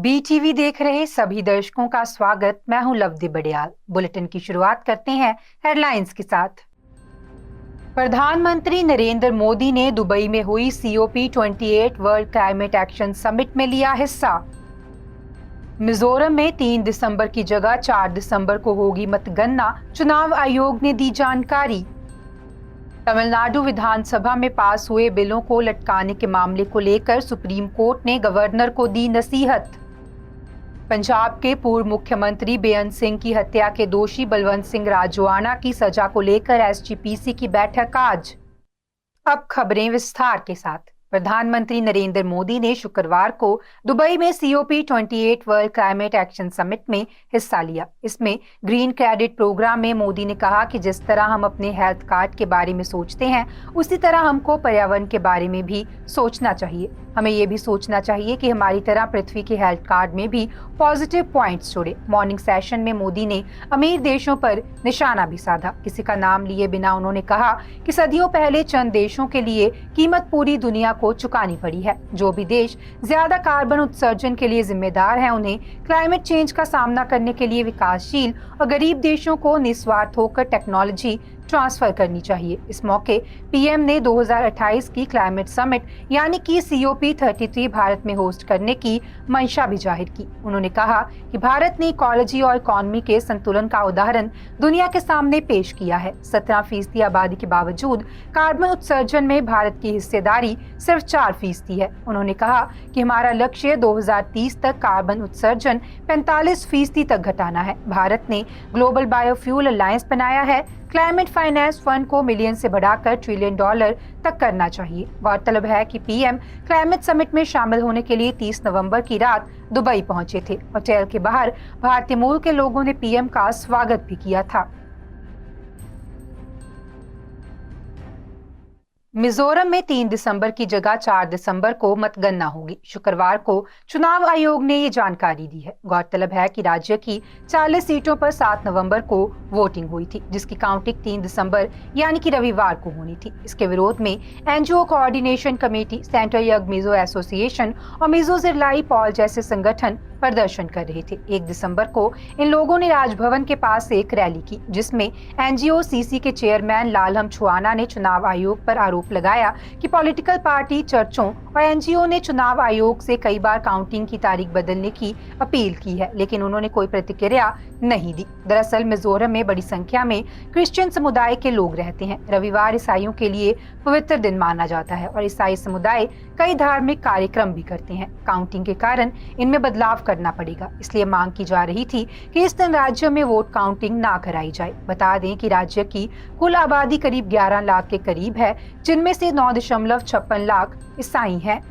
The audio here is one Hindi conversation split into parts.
बीटीवी देख रहे सभी दर्शकों का स्वागत। मैं हूं लवदी बड़ियाल। बुलेटिन की शुरुआत करते हैं हेडलाइंस के साथ। प्रधानमंत्री नरेंद्र मोदी ने दुबई में हुई COP28 world climate action summit में लिया हिस्सा। मिजोरम में 3 दिसंबर की जगह 4 दिसंबर को होगी मतगणना, चुनाव आयोग ने दी जानकारी। तमिलनाडु विधानसभा में पास हुए बिलों को लटकाने के मामले को लेकर सुप्रीम कोर्ट ने गवर्नर को दी नसीहत। पंजाब के पूर्व मुख्यमंत्री बेअंत सिंह की हत्या के दोषी बलवंत सिंह राजोआना की सजा को लेकर SGPC की बैठक आज। अब खबरें विस्तार के साथ। प्रधानमंत्री नरेंद्र मोदी ने शुक्रवार को दुबई में COP28 world climate action summit में हिस्सा लिया। इसमें ग्रीन क्रेडिट प्रोग्राम में मोदी ने कहा कि जिस तरह हम अपने हेल्थ कार्ड के बारे में सोचते हैं, उसी तरह हमको पर्यावरण के बारे में भी सोचना चाहिए। हमें ये भी सोचना चाहिए कि हमारी तरह पृथ्वी के हेल्थ कार्ड में भी पॉजिटिव पॉइंट्स जुड़े। मॉर्निंग सेशन में मोदी ने अमीर देशों पर निशाना भी साधा। किसी का नाम लिए बिना उन्होंने कहा कि सदियों पहले चंद देशों के लिए कीमत पूरी दुनिया को चुकानी पड़ी है। जो भी देश ज्यादा कार्बन उत्सर्जन के लिए जिम्मेदार हैं, उन्हें क्लाइमेट चेंज का सामना करने के लिए विकासशील और गरीब देशों को निस्वार्थ होकर टेक्नोलॉजी ट्रांसफर करनी चाहिए। इस मौके PM ने 2028 की क्लाइमेट समिट यानी कि COP33 भारत में होस्ट करने की मंशा भी जाहिर की। उन्होंने कहा कि भारत ने इकोलॉजी और इकोनॉमी के संतुलन का उदाहरण दुनिया के सामने पेश किया है। 17% आबादी के बावजूद कार्बन उत्सर्जन में भारत की हिस्सेदारी सिर्फ 4% है। उन्होंने कहा कि हमारा लक्ष्य 2030 तक कार्बन उत्सर्जन 45% तक घटाना है। भारत ने ग्लोबल बायोफ्यूल अलायंस बनाया है। क्लाइमेट फाइनेंस फंड को मिलियन से बढ़ाकर $1 ट्रिलियन तक करना चाहिए। गौरतलब है कि PM क्लाइमेट समिट में शामिल होने के लिए 30 नवंबर की रात दुबई पहुंचे थे। होटल के बाहर भारतीय मूल के लोगों ने PM का स्वागत भी किया था। मिजोरम में 3 दिसंबर की जगह 4 दिसंबर को मतगणना होगी। शुक्रवार को चुनाव आयोग ने ये जानकारी दी है। गौरतलब है कि राज्य की 40 सीटों पर 7 नवंबर को वोटिंग हुई थी, जिसकी काउंटिंग 3 दिसंबर यानी कि रविवार को होनी थी। इसके विरोध में NGO coordination committee, central young Mizo association और मिजो जिरलाई पॉल जैसे संगठन प्रदर्शन कर रहे थे। 1 दिसंबर को इन लोगों ने राजभवन के पास एक रैली की, जिसमें NGO-CC के चेयरमैन लालहम छुआना ने चुनाव आयोग पर आरोप लगाया कि पॉलिटिकल पार्टी, चर्चों और NGO ने चुनाव आयोग से कई बार काउंटिंग की तारीख बदलने की अपील की है, लेकिन उन्होंने कोई प्रतिक्रिया नहीं दी। दरअसल मिजोरम में बड़ी संख्या में क्रिश्चियन समुदाय के लोग रहते हैं। रविवार ईसाइयों के लिए पवित्र दिन माना जाता है और ईसाई समुदाय कई धार्मिक कार्यक्रम भी करते हैं। काउंटिंग के कारण इनमें बदलाव करना पड़ेगा, इसलिए मांग की जा रही थी कि इस दिन राज्य में वोट काउंटिंग ना कराई जाए। बता दें कि राज्य की कुल आबादी करीब 11 लाख के करीब है, जिनमें से 9.56 लाख ईसाई हैं।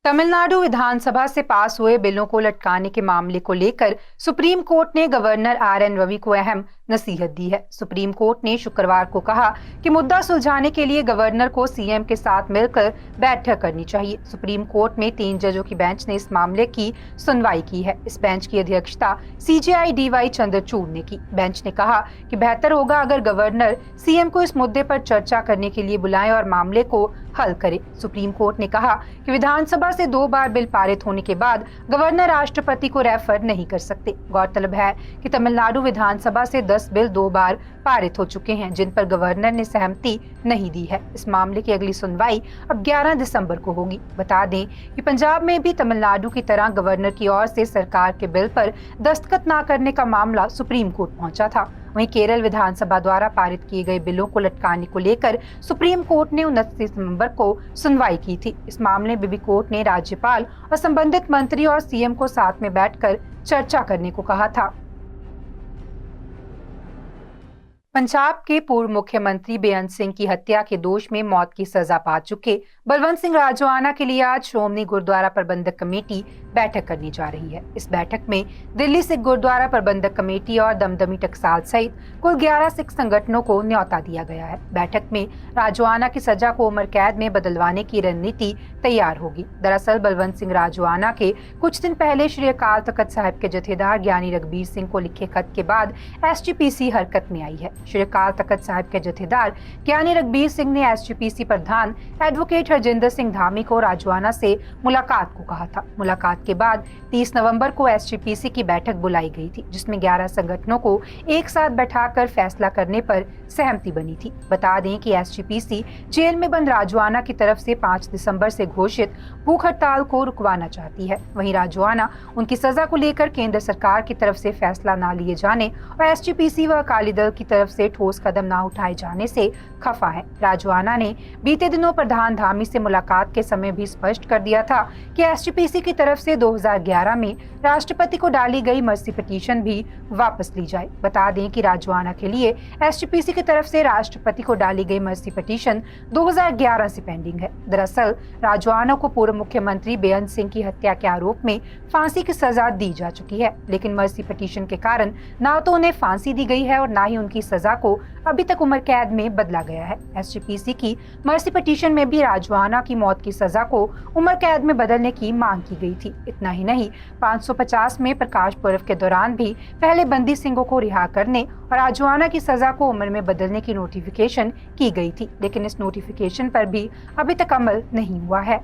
तमिलनाडु विधानसभा से पास हुए बिलों को लटकाने के मामले को लेकर सुप्रीम कोर्ट ने गवर्नर RN रवि को अहम नसीहत दी है। सुप्रीम कोर्ट ने शुक्रवार को कहा कि मुद्दा सुलझाने के लिए गवर्नर को CM के साथ मिलकर बैठक करनी चाहिए। सुप्रीम कोर्ट में 3 जजों की बेंच ने इस मामले की सुनवाई की है। इस बेंच की अध्यक्षता CJI DY चंद्रचूड़ ने की। बेंच ने कहा कि बेहतर होगा अगर गवर्नर CM को इस मुद्दे पर चर्चा करने के लिए बुलाएं और मामले को हल करे। सुप्रीम कोर्ट ने कहा कि विधानसभा से 2 बार बिल पारित होने के बाद गवर्नर राष्ट्रपति को रेफर नहीं कर सकते। गौरतलब है कि तमिलनाडु विधानसभा से 10 बिल 2 बार पारित हो चुके हैं, जिन पर गवर्नर ने सहमति नहीं दी है। इस मामले की अगली सुनवाई अब 11 दिसंबर को होगी। बता दें कि पंजाब में भी तमिलनाडु की तरह गवर्नर की ओर से सरकार के बिल पर दस्तखत न करने का मामला सुप्रीम कोर्ट पहुंचा था। वहीं केरल विधानसभा द्वारा पारित किए गए बिलों को लटकाने को लेकर सुप्रीम कोर्ट ने 29 नवंबर को सुनवाई की थी। इस मामले में भी कोर्ट ने राज्यपाल और संबंधित मंत्री और CM को साथ में बैठकर चर्चा करने को कहा था। पंजाब के पूर्व मुख्यमंत्री बेअंत सिंह की हत्या के दोष में मौत की सजा पा चुके बलवंत सिंह राजोआना के लिए आज श्रोमणी गुरुद्वारा प्रबंधक कमेटी बैठक करने जा रही है। इस बैठक में दिल्ली सिख गुरुद्वारा प्रबंधक कमेटी और दमदमी टकसाल सहित कुल 11 सिख संगठनों को न्योता दिया गया है। बैठक में राजोआना की सजा को उम्र कैद में बदलवाने की रणनीति तैयार होगी। दरअसल बलवंत सिंह राजोआना के कुछ दिन पहले श्री अकाल तख्त साहिब के जथेदार ज्ञानी रघबीर सिंह को लिखे खत के बाद SGPC हरकत में आई है। श्री अकाल तख्त साहिब के जथेदार ज्ञानी रघबीर सिंह ने एसजीपीसी प्रधान एडवोकेट हरजिंदर सिंह धामी को राजवाना से मुलाकात को कहा था। मुलाकात के बाद 30 नवंबर को एसजीपीसी की बैठक बुलाई गई थी, जिसमें 11 संगठनों को एक साथ बैठाकर फैसला करने पर सहमति बनी थी। बता दें कि एसजीपीसी जेल में बंद राजवाना की तरफ से 5 दिसंबर से घोषित भूख हड़ताल को रुकवाना चाहती है। वहीं राजवाना उनकी सजा को लेकर केंद्र सरकार की तरफ से फैसला न लिए जाने और एसजीपीसी व अकाली दल की तरफ से ठोस कदम न उठाए जाने से खफा है। राजवाना ने बीते दिनों प्रधान धामी से मुलाकात के समय भी स्पष्ट कर दिया था कि एसजीपीसी की तरफ से 2011 में राष्ट्रपति को डाली गई मर्सी पिटीशन भी वापस ली जाए। बता दें कि राजवाना के लिए एसजीपीसी की तरफ से राष्ट्रपति को डाली गई मर्सी पिटीशन 2011 से पेंडिंग है। दरअसल राजवाना को पूर्व मुख्यमंत्री बेअंत सिंह की हत्या के आरोप में फांसी की सजा दी जा चुकी है, लेकिन मर्सी पिटीशन के कारण न तो उन्हें फांसी दी गई है और न ही उनकी सजा को अभी तक उम्र कैद में बदला गया है। एसजीपीसी की मर्सी पिटीशन में भी राजवाना की मौत की सजा को उम्र कैद में बदलने की मांग की गई थी। इतना ही नहीं, 550 में प्रकाश पर्व के दौरान भी पहले बंदी सिंहों को रिहा करने और राजवाना की सजा को उम्र में बदलने की नोटिफिकेशन की गई थी, लेकिन इस नोटिफिकेशन पर भी अभी तक अमल नहीं हुआ है।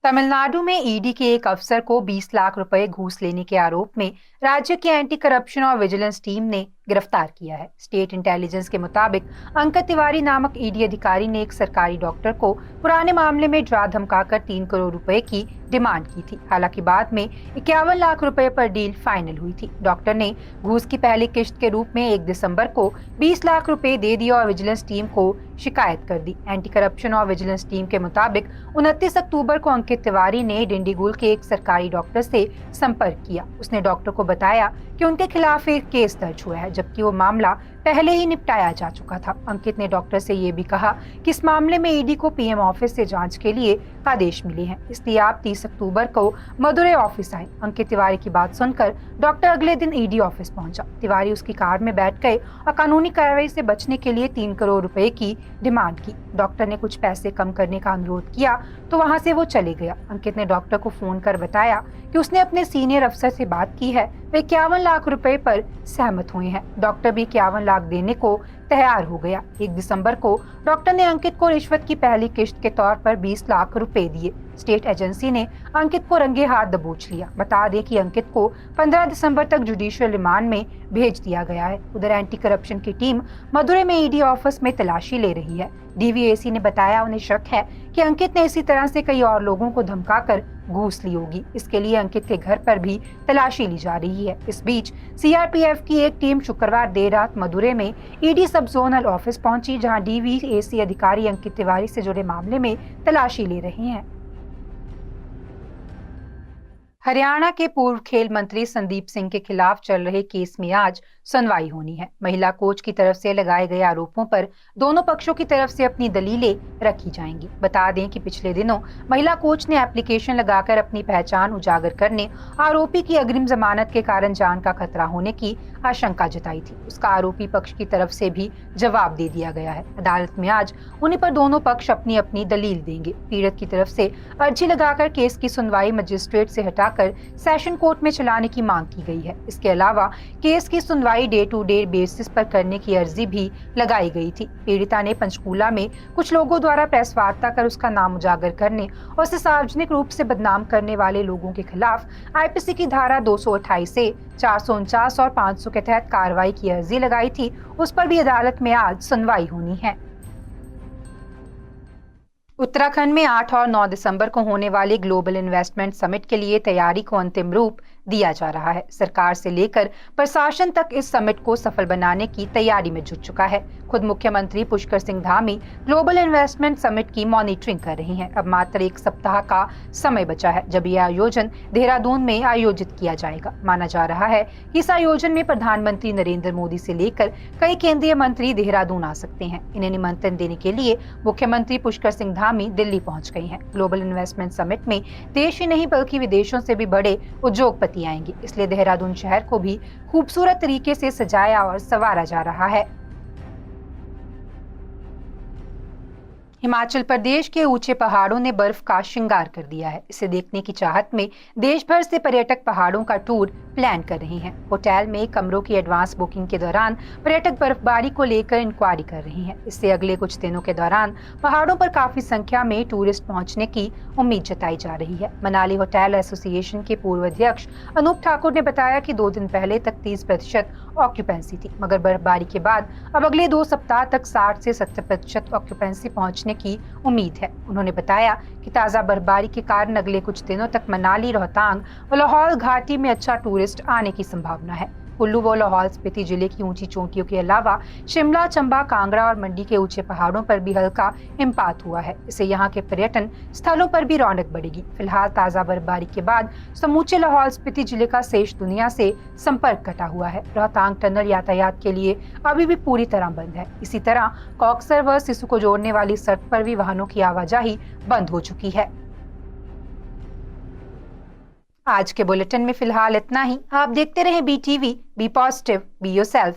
तमिलनाडु में ईडी के एक अफसर को 20 लाख रुपए घूस लेने के आरोप में राज्य की एंटी करप्शन और विजिलेंस टीम ने गिरफ्तार किया है। स्टेट इंटेलिजेंस के मुताबिक अंकित तिवारी नामक ईडी अधिकारी ने एक सरकारी डॉक्टर को पुराने मामले में डरा धमकाकर 3 करोड़ रुपए की डिमांड की थी। हालांकि बाद में 51 लाख रुपए पर डील फाइनल हुई थी। डॉक्टर ने घूस की पहली किश्त के रूप में 1 दिसंबर को 20 लाख रुपए दे दिया और विजिलेंस टीम को शिकायत कर दी। एंटी करप्शन और विजिलेंस टीम के मुताबिक 29 अक्टूबर को अंकित तिवारी ने डिंडीगुल के एक सरकारी डॉक्टर से संपर्क किया। उसने डॉक्टर को बताया कि उनके खिलाफ एक केस दर्ज हुआ है, जबकि वो मामला पहले ही निपटाया जा चुका था। अंकित ने डॉक्टर से ये भी कहा कि इस मामले में ईडी को पीएम ऑफिस से जांच के लिए आदेश मिले हैं, इसलिए आप 30 अक्टूबर को मदुरै ऑफिस आए। अंकित तिवारी की बात सुनकर डॉक्टर अगले दिन ईडी ऑफिस पहुंचा। तिवारी उसकी कार में बैठ गए और कानूनी कार्रवाई से बचने के लिए 3 करोड़ रुपए की डिमांड की। डॉक्टर ने कुछ पैसे कम करने का अनुरोध किया तो वहां से वो चले गया। अंकित ने डॉक्टर को फोन कर बताया कि उसने अपने सीनियर अफसर से बात की है, वे 51 लाख रुपए पर सहमत हुए हैं। डॉक्टर भी 51 लाख देने को तैयार हो गया। 1 दिसंबर को डॉक्टर ने अंकित को रिश्वत की पहली किश्त के तौर पर 20 लाख रुपए दिए। स्टेट एजेंसी ने अंकित को रंगे हाथ दबोच लिया। बता दें कि अंकित को 15 दिसंबर तक जुडिशियल रिमांड में भेज दिया गया है। उधर एंटी करप्शन की टीम मदुरै में ईडी ऑफिस में तलाशी ले रही है। डीवीएसी ने बताया उन्हें शक है कि अंकित ने इसी तरह से कई और लोगों को धमकाकर घूस ली होगी। इसके लिए अंकित के घर पर भी तलाशी ली जा रही है। इस बीच सीआरपीएफ की एक टीम शुक्रवार देर रात मदुरै में ईडी सब जोनल ऑफिस पहुंची, जहां डीवीएसी अधिकारी अंकित तिवारी से जुड़े मामले में तलाशी ले रहे हैं। हरियाणा के पूर्व खेल मंत्री संदीप सिंह के खिलाफ चल रहे केस में आज सुनवाई होनी है। महिला कोच की तरफ से लगाए गए आरोपों पर दोनों पक्षों की तरफ से अपनी दलीलें रखी जाएंगी। बता दें कि पिछले दिनों महिला कोच ने एप्लीकेशन लगाकर अपनी पहचान उजागर करने, आरोपी की अग्रिम जमानत के कारण जान का खतरा होने की आशंका जताई थी। उसका आरोपी पक्ष की तरफ से भी जवाब दे दिया गया है। अदालत में आज उन्हीं पर दोनों पक्ष अपनी अपनी दलील देंगे। पीड़ित की तरफ से अर्जी लगाकर केस की सुनवाई मजिस्ट्रेट से हटाकर सेशन कोर्ट में चलाने की मांग की गई है। इसके अलावा केस की सुनवाई डे टू डे बेसिस पर करने की अर्जी भी लगाई गई थी। पीड़िता ने पंचकूला में कुछ लोगों द्वारा प्रेस वार्ता कर उसका नाम उजागर करने और उसे सार्वजनिक रूप से बदनाम करने वाले लोगों के खिलाफ आईपीसी की धारा 228 से 449 और 500 के तहत कार्रवाई की अर्जी लगाई थी। उस पर भी अदालत में आज सुनवाई होनी है। उत्तराखंड में 8 और 9 दिसंबर को होने वाले ग्लोबल इन्वेस्टमेंट समिट के लिए तैयारी को अंतिम रूप दिया जा रहा है। सरकार से लेकर प्रशासन तक इस समिट को सफल बनाने की तैयारी में जुट चुका है। खुद मुख्यमंत्री Pushkar Singh Dhami global investment summit की मॉनिटरिंग कर रही हैं। अब मात्र 1 सप्ताह का समय बचा है जब यह आयोजन देहरादून में आयोजित किया जाएगा। माना जा रहा है कि इस आयोजन में प्रधानमंत्री नरेंद्र मोदी से लेकर कई केंद्रीय मंत्री देहरादून आ सकते हैं। इन्हें निमंत्रण देने के लिए मुख्यमंत्री पुष्कर सिंह धामी दिल्ली पहुंच गई हैं। ग्लोबल इन्वेस्टमेंट समिट में देश ही नहीं बल्कि विदेशों से भी बड़े उद्योगपति आएंगे, इसलिए देहरादून शहर को भी खूबसूरत तरीके से सजाया और संवारा जा रहा है। हिमाचल प्रदेश के ऊंचे पहाड़ों ने बर्फ का श्रृंगार कर दिया है। इसे देखने की चाहत में देश भर से पर्यटक पहाड़ों का टूर प्लान कर रहे हैं। होटल में कमरों की एडवांस बुकिंग के दौरान पर्यटक बर्फबारी को लेकर इंक्वायरी कर रहे हैं। इससे अगले कुछ दिनों के दौरान पहाड़ों पर काफी संख्या में टूरिस्ट पहुंचने की उम्मीद जताई जा रही है। मनाली होटल एसोसिएशन के पूर्व अध्यक्ष अनूप ठाकुर ने बताया कि 2 दिन पहले तक 30% ऑक्यूपेंसी थी, मगर बर्फबारी के बाद अब अगले 2 सप्ताह तक 60 से 70% ऑक्यूपेंसी पहुंचने की उम्मीद है। उन्होंने बताया कि ताजा बर्फबारी के कारण अगले कुछ दिनों तक मनाली, रोहतांग व लाहौल घाटी में अच्छा टूरिस्ट आने की संभावना है। कुल्लू व लाहौल स्पीति जिले की ऊंची चोटियों के अलावा शिमला, चंबा, कांगड़ा और मंडी के ऊंचे पहाड़ों पर भी हल्का हिमपात हुआ है। इससे यहाँ के पर्यटन स्थलों पर भी रौनक बढ़ेगी। फिलहाल ताजा बर्फबारी के बाद समूचे लाहौल स्पीति जिले का शेष दुनिया से संपर्क कटा हुआ है। रोहतांग टनल यातायात के लिए अभी भी पूरी तरह बंद है। इसी तरह कॉक्सर व सिसु को जोड़ने वाली सड़क पर भी वाहनों की आवाजाही बंद हो चुकी है। आज के बुलेटिन में फिलहाल इतना ही। आप देखते रहें BTV, be positive, be yourself.